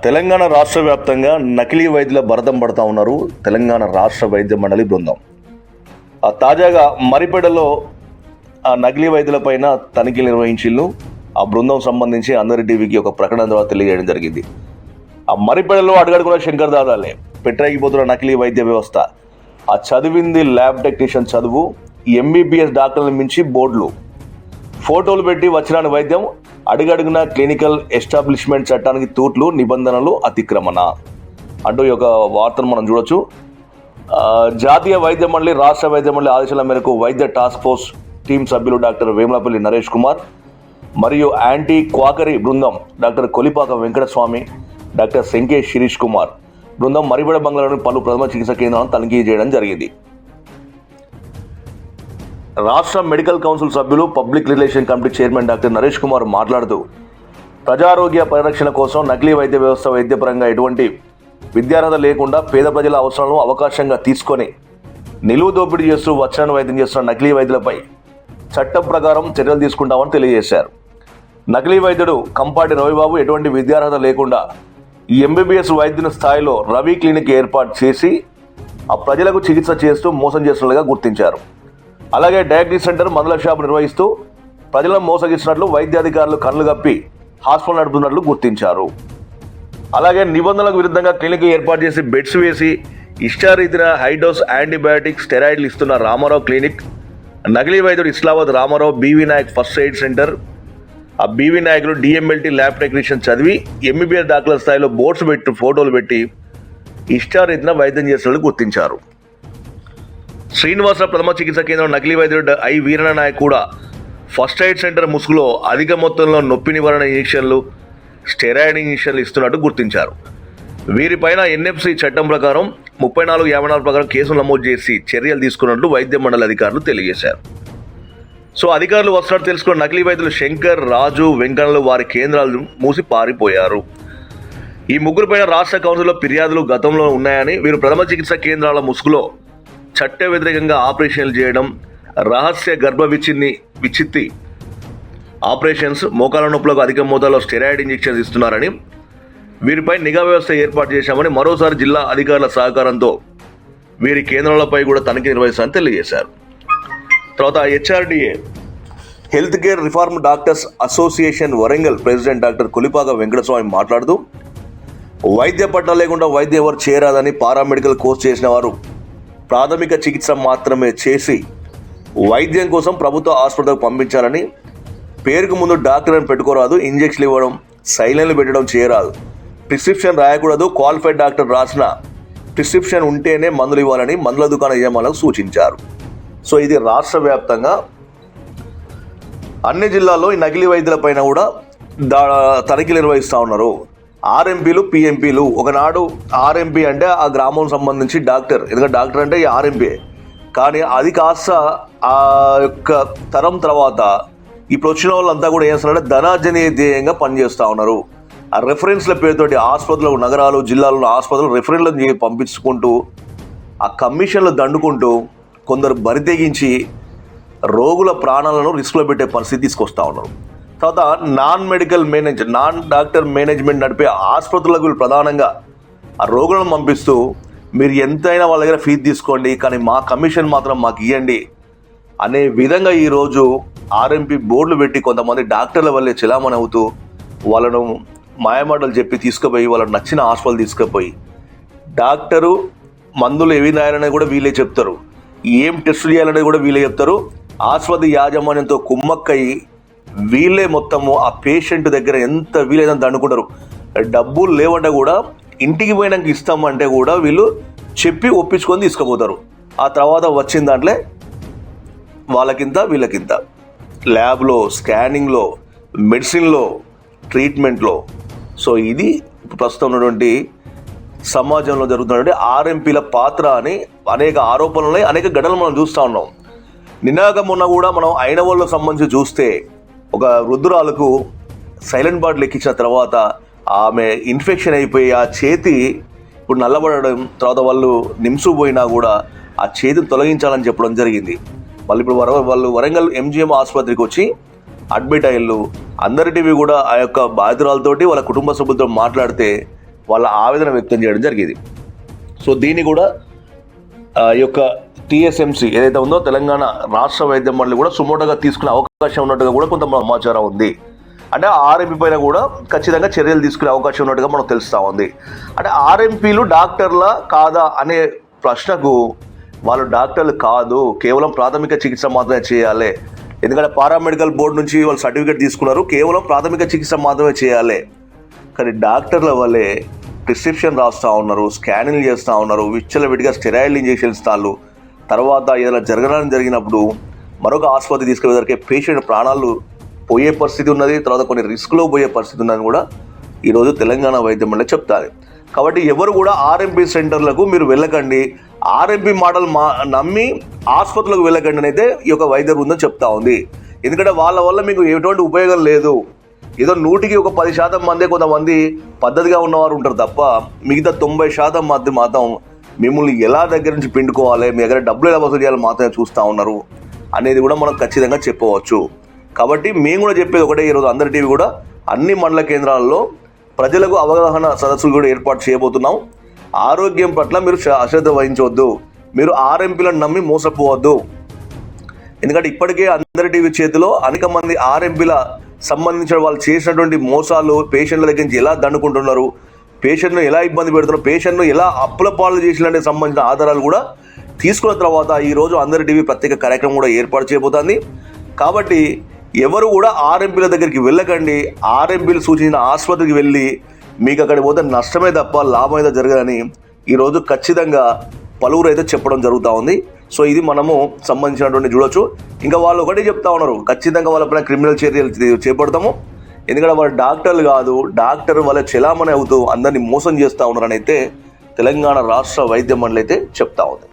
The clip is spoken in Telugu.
తెలంగాణ రాష్ట్ర వ్యాప్తంగా నకిలీ వైద్యుల భరతం పడతా ఉన్నారు తెలంగాణ రాష్ట్ర వైద్య మండలి బృందం. తాజాగా మరిపేడలో ఆ నకిలీ వైద్యులపైన తనిఖీలు నిర్వహించిళ్ళు. ఆ బృందం సంబంధించి అందరి టీవీకి ఒక ప్రకటన ద్వారా తెలియజేయడం జరిగింది. ఆ మరిపేడలో అడుగడుగున శంకర్ దాదాలే పెట్టరాగిపోతున్న నకిలీ వైద్య వ్యవస్థ. ఆ చదివింది ల్యాబ్ టెక్నీషియన్ చదువు, ఎంబీబీఎస్ డాక్టర్ల మించి బోర్డులు, ఫోటోలు పెట్టి వచ్చిన వైద్యం, అడుగడుగున క్లినికల్ ఎస్టాబ్లిష్మెంట్ చట్టానికి తూట్లు, నిబంధనలు అతిక్రమణ అంటూ ఈ యొక్క వార్తను మనం చూడొచ్చు. జాతీయ వైద్య మండలి, రాష్ట్ర వైద్య మండలి ఆదేశాల మేరకు వైద్య టాస్క్ ఫోర్స్ టీం సభ్యులు డాక్టర్ వేములపల్లి నరేష్ కుమార్ మరియు యాంటీ క్వాకరీ బృందం డాక్టర్ కొలిపాక వెంకటస్వామి, డాక్టర్ శంకే శిరీష్ కుమార్ బృందం మరిబడ బంగ్లాలోని పలు ప్రథమ చికిత్స కేంద్రాలను తనిఖీ చేయడం జరిగింది. రాష్ట్ర మెడికల్ కౌన్సిల్ సభ్యులు, public relation committee chairman doctor Naresh Kumar మాట్లాడుతూ, ప్రజారోగ్య పరిరక్షణ కోసం నకిలీ వైద్య వ్యవస్థ వైద్యపరంగా ఎటువంటి విద్యార్హత లేకుండా పేద ప్రజల అవసరాలను అవకాశంగా తీసుకొని నిలువు దోపిడీ చేస్తూ వచ్చిన వైద్యం చేస్తున్న నకిలీ వైద్యులపై చట్టం ప్రకారం చర్యలు తీసుకుంటామని తెలియజేశారు. నకిలీ వైద్యుడు కంపాటి రవిబాబు ఎటువంటి విద్యార్హత లేకుండా ఈ ఎంబీబీఎస్ వైద్యుని స్థాయిలో రవి క్లినిక్ ఏర్పాటు చేసి ఆ ప్రజలకు చికిత్స చేస్తూ మోసం చేస్తున్నట్లుగా గుర్తించారు. అలాగే డయాగ్నోస్ సెంటర్, మందుల షాపు నిర్వహిస్తూ ప్రజలను మోసగిస్తున్నట్లు వైద్యాధికారులు కళ్ళు గప్పి హాస్పిటల్ నడుపుతున్నట్లు గుర్తించారు. అలాగే నిబంధనలకు విరుద్ధంగా క్లినిక్ ఏర్పాటు చేసి బెడ్స్ వేసి ఇష్టారీతిన హైడోస్ యాంటీబయాటిక్ స్టెరాయిడ్లు ఇస్తున్న రామారావు క్లినిక్, నకిలీ వైద్యుడు Islamabad Ramarao BV Nayak first aid centre, ఆ బీవీ నాయకులు డిఎంఎల్టీ ల్యాబ్ టెక్నీషియన్ చదివి ఎంబీబీఎస్ డాక్టర్ల స్థాయిలో బోర్డ్స్ పెట్టి ఫోటోలు పెట్టి ఇష్టారీతిన వైద్యం చేస్తున్నట్లు గుర్తించారు. శ్రీనివాస ప్రథమ చికిత్స కేంద్రం నకిలీ వైద్యుడు ఐ వీరణ నాయక్ కూడా ఫస్ట్ ఎయిడ్ సెంటర్ ముసుగులో అధిక మొత్తంలో నొప్పి నివారణ ఇంజెక్షన్లు, స్టెరాయిడ్ ఇంజెక్షన్లు ఇస్తున్నట్టు గుర్తించారు. వీరిపైన ఎన్ఎఫ్సి చట్టం ప్రకారం 3454 ప్రకారం కేసులు నమోదు చేసి చర్యలు తీసుకున్నట్లు వైద్య మండలి అధికారులు తెలియజేశారు. సో అధికారులు వస్తున్నట్టు తెలుసుకున్న నకిలీ వైద్యులు శంకర్, రాజు, వెంకన్నలు వారి కేంద్రాలు మూసి పారిపోయారు. ఈ ముగ్గురుపైన రాష్ట్ర కౌన్సిల్లో ఫిర్యాదులు గతంలో ఉన్నాయని, వీరు ప్రథమ చికిత్స కేంద్రాల ముసుగులో చట్ట వ్యతిరేకంగా ఆపరేషన్లు చేయడం, రహస్య గర్భ విచ్చిత్తి ఆపరేషన్స్, మోకాల నొప్పులకు అధిక మోతాదులో స్టెరాయిడ్ ఇంజెక్షన్స్ ఇస్తున్నారని, వీరిపై నిఘా వ్యవస్థ ఏర్పాటు చేశామని, మరోసారి జిల్లా అధికారుల సహకారంతో వీరి కేంద్రాలపై కూడా తనిఖీ నిర్వహిస్తామని తెలియజేశారు. తర్వాత HRDA health care reform doctors association Warangal president doctor Kolipaka Venkataswamy మాట్లాడుతూ, వైద్య పట్టం లేకుండా వైద్యం ఎవరు చేరాదని, పారామెడికల్ కోర్స్ చేసిన వారు ప్రాథమిక చికిత్స మాత్రమే చేసి వైద్యం కోసం ప్రభుత్వ ఆసుపత్రికి పంపించాలని, పేరుకు ముందు డాక్టర్ అని పెట్టుకోరాదు, ఇంజెక్షన్లు ఇవ్వడం, సైలెన్లు పెట్టడం చేయరాదు, ప్రిస్క్రిప్షన్ రాయకూడదు, క్వాలిఫైడ్ డాక్టర్ రాసిన ప్రిస్క్రిప్షన్ ఉంటేనే మందులు ఇవ్వాలని మందుల దుకాణ యజమానులకు సూచించారు. సో ఇది రాష్ట్ర వ్యాప్తంగా అన్ని జిల్లాల్లో ఈ నకిలీ వైద్యులపైన కూడా తనిఖీలు నిర్వహిస్తూ ఉన్నారు. ఆర్ఎంపీలు, పిఎంపీలు. ఒకనాడు ఆర్ఎంపీ అంటే ఆ గ్రామం సంబంధించి డాక్టర్, ఎందుకంటే డాక్టర్ అంటే ఆర్ఎంపీ, కానీ అది కాస్త ఆ యొక్క తరం తర్వాత ఇప్పుడు వచ్చిన వాళ్ళంతా కూడా ఏం చేస్తున్నారంటే ధనార్జనీయ ధ్యేయంగా పనిచేస్తూ ఉన్నారు. ఆ రెఫరెన్స్ల పేరుతోటి ఆసుపత్రులు, నగరాలు, జిల్లాల్లో ఆసుపత్రులు రెఫరెన్స్లను పంపించుకుంటూ ఆ కమిషన్లు దండుకుంటూ కొందరు బరితెగించి రోగుల ప్రాణాలను రిస్క్లో పెట్టే పరిస్థితి తీసుకొస్తూ ఉన్నారు. తర్వాత నాన్ డాక్టర్ మేనేజ్మెంట్ నడిపే ఆసుపత్రులకు ప్రధానంగా ఆ రోగులను పంపిస్తూ మీరు ఎంతైనా వాళ్ళ దగ్గర ఫీజు తీసుకోండి, కానీ మా కమిషన్ మాత్రం మాకు ఇవ్వండి అనే విధంగా ఈరోజు ఆర్ఎంపీ బోర్డులు పెట్టి కొంతమంది డాక్టర్ల వల్లే చిలామణి అవుతూ వాళ్ళను మాయమాటలు చెప్పి తీసుకుపోయి వాళ్ళకు నచ్చిన హాస్పిటల్ తీసుకుపోయి డాక్టరు మందులు ఏవి రాయాలనేది కూడా వీళ్ళే చెప్తారు, ఏం టెస్టులు చేయాలనేది కూడా వీళ్ళే చెప్తారు. ఆసుపత్రి యాజమాన్యంతో కుమ్మక్కయి వీళ్ళే మొత్తము ఆ పేషెంట్ దగ్గర ఎంత వీలైనంత అనుకుంటారు. డబ్బులు లేవంటే కూడా ఇంటికి పోయినాక ఇస్తామంటే కూడా వీళ్ళు చెప్పి ఒప్పించుకొని తీసుకుపోతారు. ఆ తర్వాత వచ్చిన దాంట్లో వాళ్ళకింత వీళ్ళకింత, ల్యాబ్లో, స్కానింగ్లో, మెడిసిన్లో, ట్రీట్మెంట్లో. సో ఇది ప్రస్తుతం ఉన్నటువంటి సమాజంలో జరుగుతున్నటువంటి ఆర్ఎంపీల పాత్ర అని అనేక ఆరోపణలు, అనేక ఘటనలు మనం చూస్తూ ఉన్నాం. నినాక మొన్న కూడా మనం ఐనవోళ్ళకు సంబంధించి చూస్తే ఒక వృద్ధురాలకు సైలెంట్ బాటిల్ ఎక్కించిన తర్వాత ఆమె ఇన్ఫెక్షన్ అయిపోయి ఆ చేతి ఇప్పుడు నల్లబడడం, తర్వాత వాళ్ళు నిమ్సు పోయినా కూడా ఆ చేతిని తొలగించాలని చెప్పడం జరిగింది. మళ్ళీ ఇప్పుడు వాళ్ళు వరంగల్ ఎంజిఎం ఆసుపత్రికి వచ్చి అడ్మిట్ అయ్యారు. అందరి టీవీ కూడా ఆ యొక్క బాధితురాలతోటి వాళ్ళ కుటుంబ సభ్యులతో మాట్లాడితే వాళ్ళ ఆవేదన వ్యక్తం చేయడం జరిగేది. సో దీన్ని కూడా ఈ యొక్క టీఎస్ఎంసీ ఏదైతే ఉందో తెలంగాణ రాష్ట్ర వైద్య మండలి కూడా సుమోటోగా తీసుకునే అవకాశం ఉన్నట్టుగా కూడా కొంత సమాచారం ఉంది. అంటే ఆర్ఎంపీ పైన కూడా ఖచ్చితంగా చర్యలు తీసుకునే అవకాశం ఉన్నట్టుగా మనకు తెలుస్తూ ఉంది. అంటే ఆర్ఎంపీలు డాక్టర్ల కాదా అనే ప్రశ్నకు వాళ్ళు డాక్టర్లు కాదు, కేవలం ప్రాథమిక చికిత్స మాత్రమే చేయాలి. ఎందుకంటే పారామెడికల్ బోర్డు నుంచి వాళ్ళు సర్టిఫికేట్ తీసుకున్నారు, కేవలం ప్రాథమిక చికిత్స మాత్రమే చేయాలి. కానీ డాక్టర్ల వల్లే ప్రిస్క్రిప్షన్ రాస్తూ ఉన్నారు, స్కానింగ్ చేస్తూ ఉన్నారు, విచ్చలవిడిగా స్టెరాయిడ్ ఇంజెక్షన్ ఇస్తారు. తర్వాత ఏదైనా జరిగినప్పుడు మరొక ఆసుపత్రి తీసుకెళ్ళేసరికి పేషెంట్ ప్రాణాలు పోయే పరిస్థితి ఉన్నది, తర్వాత కొన్ని రిస్క్లో పోయే పరిస్థితి ఉన్నదని కూడా ఈరోజు తెలంగాణ వైద్య మండలి చెప్తారు. కాబట్టి ఎవరు కూడా ఆర్ఎంపీ సెంటర్లకు మీరు వెళ్ళకండి, ఆర్ఎంపీ మోడల్ నమ్మి ఆసుపత్రులకు వెళ్ళకండి అని అయితే ఈ యొక్క వైద్య బృందం చెప్తా ఉంది. ఎందుకంటే వాళ్ళ వల్ల మీకు ఎటువంటి ఉపయోగం లేదు. ఏదో 100కి ఒక 10% మందే కొంతమంది పద్ధతిగా ఉన్నవారు ఉంటారు తప్ప మిగతా 90% మంది మాత్రం మిమ్మల్ని ఎలా దగ్గర నుంచి పిండుకోవాలి, మీ దగ్గర డబ్బులు ఎలా వసూలు చేయాలి మాత్రమే చూస్తూ ఉన్నారు అనేది కూడా మనం ఖచ్చితంగా చెప్పవచ్చు. కాబట్టి మేము కూడా చెప్పేది ఒకటే, ఈరోజు అందరి టీవీ కూడా అన్ని మండల కేంద్రాల్లో ప్రజలకు అవగాహన సదస్సులు కూడా ఏర్పాటు చేయబోతున్నాం. ఆరోగ్యం పట్ల మీరు అశ్రద్ధ వహించవద్దు, మీరు ఆర్ఎంపీలను నమ్మి మోసపోవద్దు. ఎందుకంటే ఇప్పటికే అందరి టీవీ చేతిలో అనేక మంది ఆర్ఎంపీల సంబంధించిన వాళ్ళు చేసినటువంటి మోసాలు, పేషెంట్ల దగ్గర నుంచి ఎలా దండుకుంటున్నారు, పేషెంట్ను ఎలా ఇబ్బంది పెడుతున్నారు, పేషెంట్ను ఎలా అప్పుల పాలు చేసినట్టు సంబంధించిన ఆధారాలు కూడా తీసుకున్న తర్వాత ఈరోజు అందరి టీవీ ప్రత్యేక కార్యక్రమం కూడా ఏర్పాటు చేయబోతుంది. కాబట్టి ఎవరు కూడా ఆర్ఎంపీల దగ్గరికి వెళ్ళకండి, ఆర్ఎంపీలు సూచించిన ఆసుపత్రికి వెళ్ళి మీకు అక్కడికి పోతే నష్టమే తప్ప లాభం అయితే జరగదని ఈరోజు ఖచ్చితంగా పలువురు అయితే చెప్పడం జరుగుతూ ఉంది. సో ఇది మనము సంబంధించినటువంటి చూడొచ్చు. ఇంకా వాళ్ళు ఒకటే చెప్తా ఉన్నారు, ఖచ్చితంగా వాళ్ళపైన క్రిమినల్ చర్యలు చేపడతాము. ఎందుకంటే వాళ్ళు డాక్టర్లు కాదు, డాక్టర్ వాళ్ళ చెలామణి అవుతూ అందరినీ మోసం చేస్తూ ఉన్నారని అయితే తెలంగాణ రాష్ట్ర వైద్య మండలి అయితే చెప్తా ఉంది.